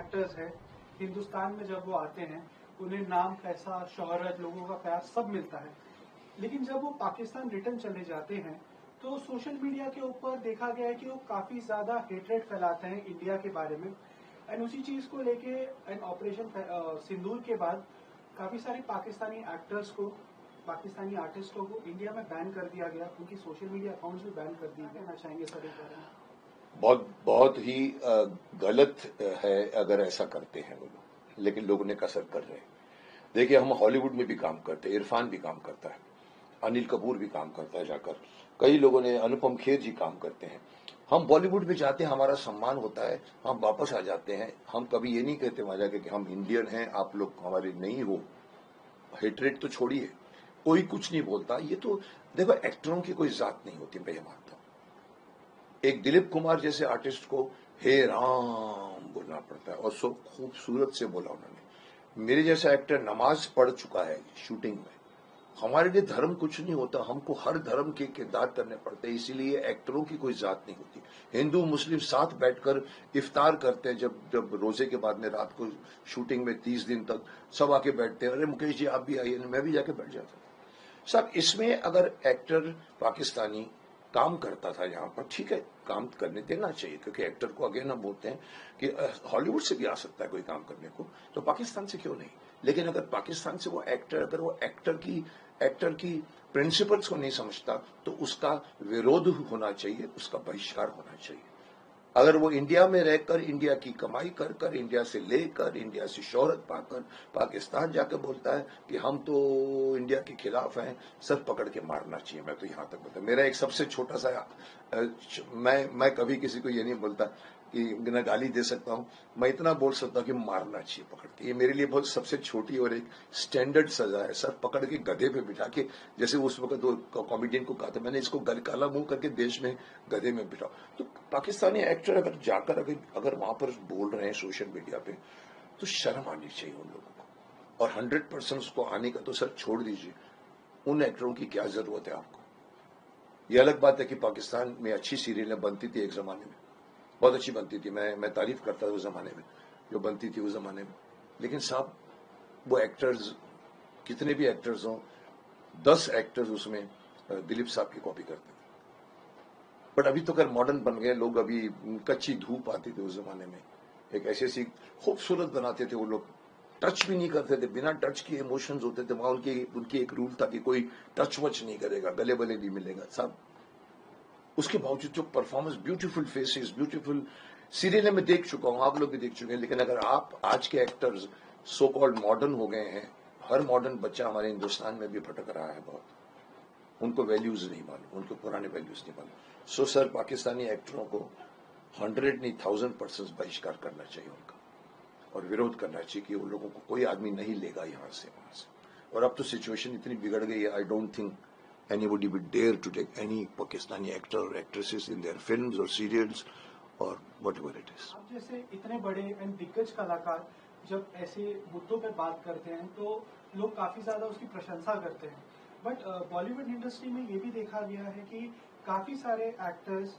Actors हैं, हिंदुस्तान में जब वो आते हैं उन्हें नाम, पैसा, शोहरत, लोगों का प्यार सब मिलता है, लेकिन जब वो पाकिस्तान रिटर्न चले जाते हैं तो सोशल मीडिया के ऊपर देखा गया है कि वो काफी ज्यादा हेट्रेड फैलाते हैं इंडिया के बारे में। एंड उसी चीज को लेके एंड ऑपरेशन सिंदूर के बाद काफी सारे पाकिस्तानी एक्टर्स को, पाकिस्तानी आर्टिस्टों को इंडिया में बैन कर दिया गया, उनकी सोशल मीडिया अकाउंट्स भी बैन कर दिए गए। ना चाहेंगे सर इस बारे में? बहुत ही गलत है अगर ऐसा करते हैं वो लोग, लेकिन लोग उन्हें कसर कर रहे हैं। देखिए, हम हॉलीवुड में भी काम करते हैं, इरफान भी काम करता है, अनिल कपूर भी काम करता है जाकर, कई लोगों ने, अनुपम खेर जी काम करते हैं। हम बॉलीवुड में जाते हैं, हमारा सम्मान होता है, हम वापस आ जाते हैं। हम कभी ये नहीं कहते वहां जाके कि हम इंडियन हैं, आप लोग हमारे नहीं हो। हेट्रेड तो छोड़िए, कोई कुछ नहीं बोलता। ये तो देखो, एक्टरों की कोई जात नहीं होती, मैं ये मानता हूं। एक दिलीप कुमार जैसे आर्टिस्ट को हे राम बोलना पड़ता है, और सो खूबसूरत से बोला उन्होंने। मेरे जैसा एक्टर नमाज पढ़ चुका है शूटिंग में। हमारे लिए धर्म कुछ नहीं होता, हमको हर धर्म के किरदार करने पड़ते हैं, इसीलिए एक्टरों की कोई जात नहीं होती। हिंदू मुस्लिम साथ बैठकर इफ्तार करते हैं, जब रोजे के बाद में रात को शूटिंग में 30 दिन तक सब आके बैठते हैं। अरे मुकेश जी आप भी आइए, मैं भी जाके बैठ जाता हूं। सब इसमें अगर एक्टर पाकिस्तानी काम करता था यहाँ पर, ठीक है, काम करने देना चाहिए, क्योंकि एक्टर को अगेन हम बोलते हैं कि हॉलीवुड से भी आ सकता है कोई काम करने को, तो पाकिस्तान से क्यों नहीं। लेकिन अगर पाकिस्तान से वो एक्टर, अगर वो एक्टर की प्रिंसिपल्स को नहीं समझता, तो उसका विरोध होना चाहिए, उसका बहिष्कार होना चाहिए। अगर वो इंडिया में रहकर, इंडिया की कमाई कर कर, इंडिया से लेकर, इंडिया से शोहरत पाकर पाकिस्तान जाकर बोलता है कि हम तो इंडिया के खिलाफ हैं, सर पकड़ के मारना चाहिए। मैं तो यहां तक बोलता, मेरा एक सबसे छोटा सा, मैं कभी किसी को ये नहीं बोलता कि मैं गाली दे सकता हूं, मैं इतना बोल सकता हूं कि मारना चाहिए पकड़ के। ये मेरे लिए बहुत सबसे छोटी और एक स्टैंडर्ड सजा है। सर पकड़ के गधे पे बिठा के, जैसे उस वक्त वो कॉमेडियन को कहा था, मैंने इसको काला मुंह करके देश में गधे में बिठाओ। तो पाकिस्तानी एक्टर अगर जाकर अगर वहां पर बोल रहे हैं सोशल मीडिया पे, तो शर्म आनी चाहिए उन लोगों को। और 100% उसको आने का तो सर छोड़ दीजिए, उन एक्टरों की क्या जरूरत है आपको। ये अलग बात है कि पाकिस्तान में अच्छी सीरियलें बनती थी एक जमाने में, बहुत अच्छी बनती थी, मैं तारीफ करता था उस जमाने में जो बनती थी उस जमाने में। लेकिन साहब वो एक्टर्स, कितने भी एक्टर्स हों, 10 एक्टर्स उसमें दिलीप साहब की कॉपी करते थे। बट अभी तो अगर मॉडर्न बन गए लोग, अभी कच्ची धूप आती थी उस जमाने में, एक ऐसी ऐसी खूबसूरत बनाते थे वो लोग, टच भी नहीं करते थे, बिना टच के इमोशंस होते थे वहां। उनकी एक रूल था कि कोई टच वच नहीं करेगा, गले बले नहीं मिलेगा साहब। उसके बावजूद जो performance, beautiful faces, beautiful serial में देख चुका हूं, आप लोग भी देख चुके हैं। लेकिन अगर आप आज के एक्टर्स सो कॉल्ड मॉडर्न हो गए हैं, हर मॉडर्न बच्चा हमारे हिंदुस्तान में भी भटक रहा है बहुत, उनको वैल्यूज नहीं मालूम, उनको पुराने वैल्यूज नहीं मालूम। सो सर पाकिस्तानी एक्टरों को 100 नहीं 1000% बहिष्कार करना चाहिए उनका, और विरोध करना चाहिए कि उन लोगों को कोई आदमी नहीं लेगा यहाँ से वहां से। और अब तो सिचुएशन इतनी बिगड़ गई है, I don't think anybody would dare to take any Pakistani actor or actresses in their films or serials or whatever it is. आप जैसे इतने बड़े एंड दिग्गज कलाकार जब ऐसे मुद्दों पे बात करते हैं तो लोग काफी ज्यादा उसकी प्रशंसा करते हैं। बट बॉलीवुड इंडस्ट्री में ये भी देखा गया है कि काफी सारे एक्टर्स,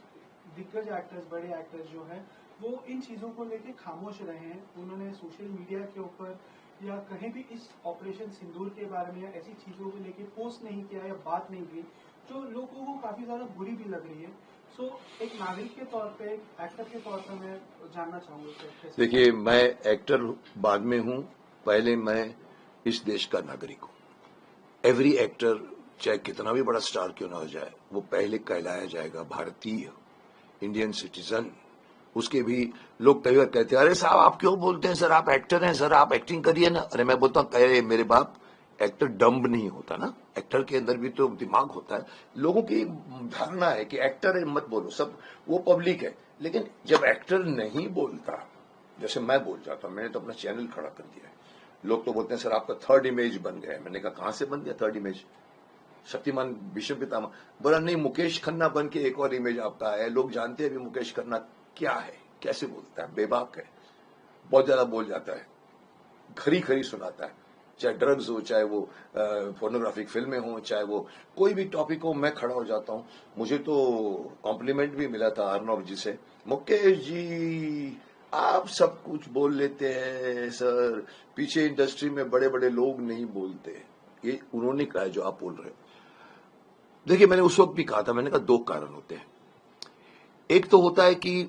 दिग्गज एक्टर्स, बड़े एक्टर्स जो हैं वो इन चीजों को लेके खामोश रहे हैं। उन्होंने सोशल मीडिया के ऊपर या कहीं भी इस ऑपरेशन सिंदूर के बारे में या ऐसी चीजों को लेके पोस्ट नहीं किया या बात नहीं की, जो लोगों को काफी ज्यादा बुरी भी लग रही है। सो एक नागरिक के तौर पे, एक एक्टर के तौर पे मैं जानना चाहूंगा। देखिए, मैं एक्टर बाद में हूं, पहले मैं इस देश का नागरिक हूं। एवरी एक्टर चाहे कितना भी बड़ा स्टार क्यों ना हो जाए, वो पहले कहलाया जाएगा भारतीय, इंडियन सिटीजन। उसके भी लोग कई बार कहते हैं, अरे साहब आप क्यों बोलते हैं, सर आप एक्टर हैं, सर आप एक्टिंग करिए ना। अरे मैं बोलता हूँ, कहे मेरे बाप, एक्टर डम्ब नहीं होता ना, एक्टर के अंदर भी तो दिमाग होता है। लोगों की धारणा है कि एक्टर है मत बोलो, सब वो पब्लिक है। लेकिन जब एक्टर नहीं बोलता, जैसे मैं बोल जाता हूं, मैंने तो अपना चैनल खड़ा कर दिया है, लोग तो बोलते हैं सर आपका थर्ड इमेज बन गया है। मैंने कहा कहां से बन गया थर्ड इमेज, शक्तिमान भीष्म पितामह। बोला नहीं, मुकेश खन्ना बन के एक और इमेज आपका है। लोग जानते हैं भी मुकेश खन्ना क्या है, कैसे बोलता है, बेबाक है, बहुत ज्यादा बोल जाता है, खरी खरी सुनाता है, चाहे ड्रग्स हो, चाहे वो फोर्नोग्राफिक फिल्में हो, चाहे वो कोई भी टॉपिक हो, मैं खड़ा हो जाता हूं। मुझे तो कॉम्प्लीमेंट भी मिला था अर्नब जी से, मुकेश जी आप सब कुछ बोल लेते हैं सर, पीछे इंडस्ट्री में बड़े बड़े लोग नहीं बोलते, ये उन्होंने कहा है जो आप बोल रहे हो। देखिए, मैंने उस वक्त भी कहा था, मैंने कहा दो कारण होते हैं। एक तो होता है कि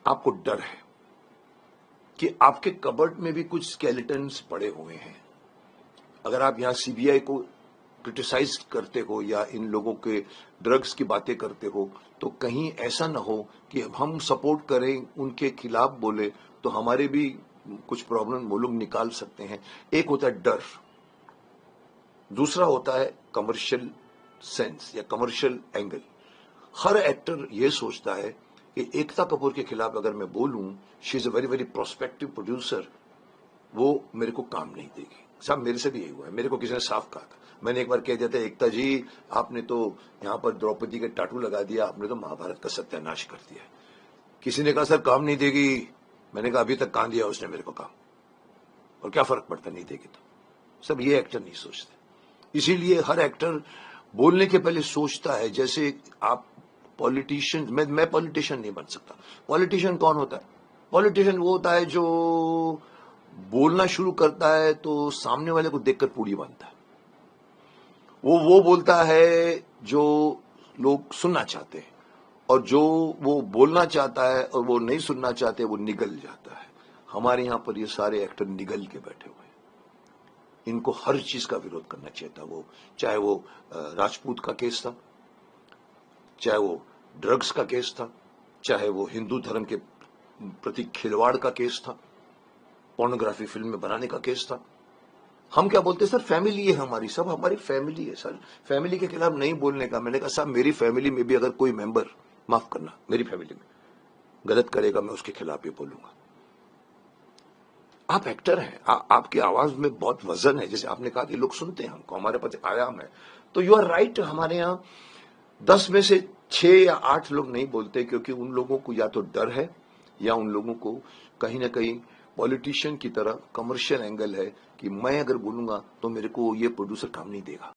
आपको डर है कि आपके कबर्ड में भी कुछ स्केलेटन्स पड़े हुए हैं। अगर आप यहां सीबीआई को क्रिटिसाइज करते हो या इन लोगों के ड्रग्स की बातें करते हो, तो कहीं ऐसा ना हो कि हम सपोर्ट करें, उनके खिलाफ बोले तो हमारे भी कुछ प्रॉब्लम वो लोग निकाल सकते हैं। एक होता है डर, दूसरा होता है कमर्शियल सेंस या कमर्शियल एंगल। हर एक्टर ये सोचता है कि एकता कपूर के खिलाफ अगर मैं बोलूं, she is a very very prospective producer, वो मेरे को काम नहीं देगी। साहब, मेरे से भी यही हुआ है। मेरे को किसी ने साफ कहा था, मैंने एक बार कह दिया था, एकता जी आपने तो यहाँ पर द्रौपदी के टाटू लगा दिया, आपने तो महाभारत का सत्यानाश कर दिया। किसी ने कहा सर काम नहीं देगी, मैंने कहा अभी तक कहां दिया उसने मेरे को काम, और क्या फर्क पड़ता नहीं देगी तो। सब ये एक्टर नहीं सोचते, इसीलिए हर एक्टर बोलने के पहले सोचता है। जैसे आप पॉलिटिशियन, मैं पॉलिटिशियन नहीं बन सकता। पॉलिटिशियन कौन होता है? पॉलिटिशियन वो होता है जो बोलना शुरू करता है तो सामने वाले को देखकर पूड़ी बनता है। वो बोलता है जो लोग सुनना चाहते हैं, और जो वो बोलना चाहता है और वो नहीं सुनना चाहते वो निगल जाता है। हमारे यहां पर ये सारे एक्टर निगल के बैठे हुए हैं। इनको हर चीज का विरोध करना चाहिए था। वो चाहे वो राजपूत का केस था, चाहे वो ड्रग्स का केस था, चाहे वो हिंदू धर्म के प्रति खिलवाड़ का केस था, पोर्नोग्राफी फिल्म में बनाने का केस था। हम क्या बोलते हैं सर, फैमिली है हमारी, सब हमारी फैमिली है सर, फैमिली के खिलाफ नहीं बोलने का। मैंने कहा साहब, मेरी फैमिली में भी अगर कोई मेंबर, माफ करना, मेरी फैमिली में गलत करेगा, मैं उसके खिलाफ ही बोलूंगा। आप एक्टर हैं, आपकी आवाज में बहुत वजन है। जैसे आपने कहा कि लोग सुनते हैं हमको, हमारे पास आयाम है, तो यू आर राइट। हमारे यहाँ 10 में से 6 या 8 लोग नहीं बोलते, क्योंकि उन लोगों को या तो डर है या उन लोगों को कहीं ना कहीं पॉलिटिशियन की तरह कमर्शियल एंगल है कि मैं अगर बोलूंगा तो मेरे को ये प्रोड्यूसर काम नहीं देगा।